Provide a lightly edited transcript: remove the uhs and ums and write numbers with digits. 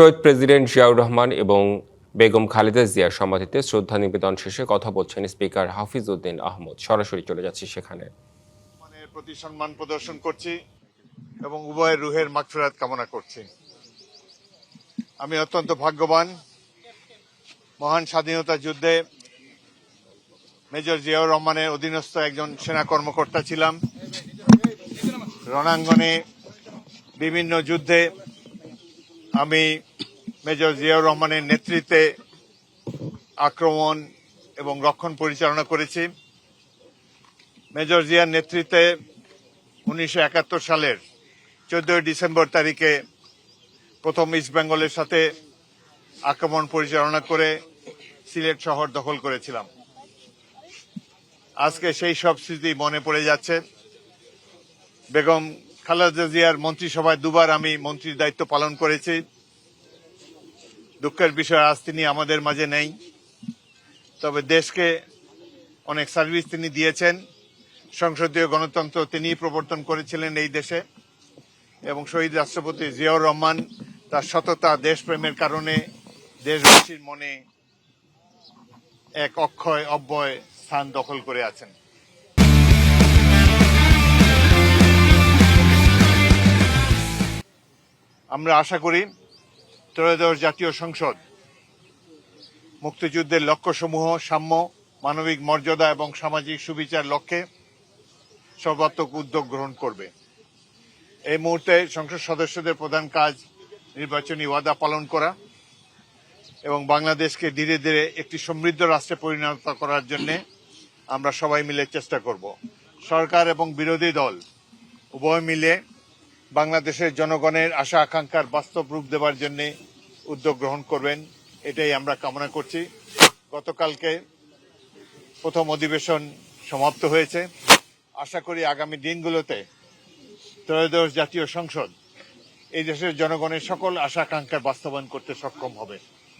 শহীদ president Ziaur Rahman এবং বেগম খালেদা জিয়ার সমাধিতে শ্রদ্ধা নিবেদন শেষে কথা বলছেন স্পিকার হাফিজ উদ্দিন আহমদ। সরাসরি চলে যাচ্ছি সেখানে। প্রতি সম্মান প্রদর্শন করছি এবং উভয়ের রুহের মাগফিরাত কামনা করছি। আমি অত্যন্ত ভাগ্যবান, মহান স্বাধীনতা যুদ্ধে মেজর জিয়াউর রহমানের অধীনস্থ একজন সেনা কর্মকর্তা ছিলাম। রণাঙ্গনে বিভিন্ন যুদ্ধে আমি মেজর জিয়াউর রহমানের নেতৃত্বে আক্রমণ এবং রক্ষণ পরিচালনা করেছি। মেজর জিয়ার নেতৃত্বে 1971 সালের 14 ডিসেম্বর তারিখে প্রথম ইস্ট বেঙ্গলের সাথে আক্রমণ পরিচালনা করে সিলেট শহর দখল করেছিলাম। আজকে সেই সব স্মৃতি মনে পড়ে যাচ্ছে। বেগম খালেদা জিয়ার মন্ত্রিসভায় দুবার আমি মন্ত্রীর দায়িত্ব পালন করেছি। দুঃখের বিষয়, আজ তিনি আমাদের মাঝে নেই, তবে দেশকে অনেক সার্ভিস তিনি দিয়েছেন। সংসদীয় গণতন্ত্র তিনি প্রবর্তন করেছিলেন এই দেশে, এবং শহীদ রাষ্ট্রপতি জিয়াউর রহমান তার সততা, দেশপ্রেমের কারণে দেশবাসীর মনে এক অক্ষয় অব্যয় স্থান দখল করে আছেন। আমরা আশা করি ত্রয়োদশ জাতীয় সংসদ মুক্তিযুদ্ধের লক্ষ্যসমূহ সাম্য, মানবিক মর্যাদা এবং সামাজিক সুবিচার লক্ষ্যে সর্বাত্মক উদ্যোগ গ্রহণ করবে। এই মুহূর্তে সংসদ সদস্যদের প্রধান কাজ নির্বাচনী ওয়াদা পালন করা এবং বাংলাদেশকে ধীরে ধীরে একটি সমৃদ্ধ রাষ্ট্রে পরিণত করার জন্য আমরা সবাই মিলে চেষ্টা করব। সরকার এবং বিরোধী দল উভয় মিলে বাংলাদেশের জনগণের আশা আকাঙ্ক্ষার বাস্তব রূপ দেওয়ার জন্য উদ্যোগ গ্রহণ করবেন, এটাই আমরা কামনা করছি। গতকালকে প্রথম অধিবেশন সমাপ্ত হয়েছে। আশা করি আগামী দিনগুলোতে ত্রয়োদশ জাতীয় সংসদ এই দেশের জনগণের সকল আশা আকাঙ্ক্ষার বাস্তবায়ন করতে সক্ষম হবে।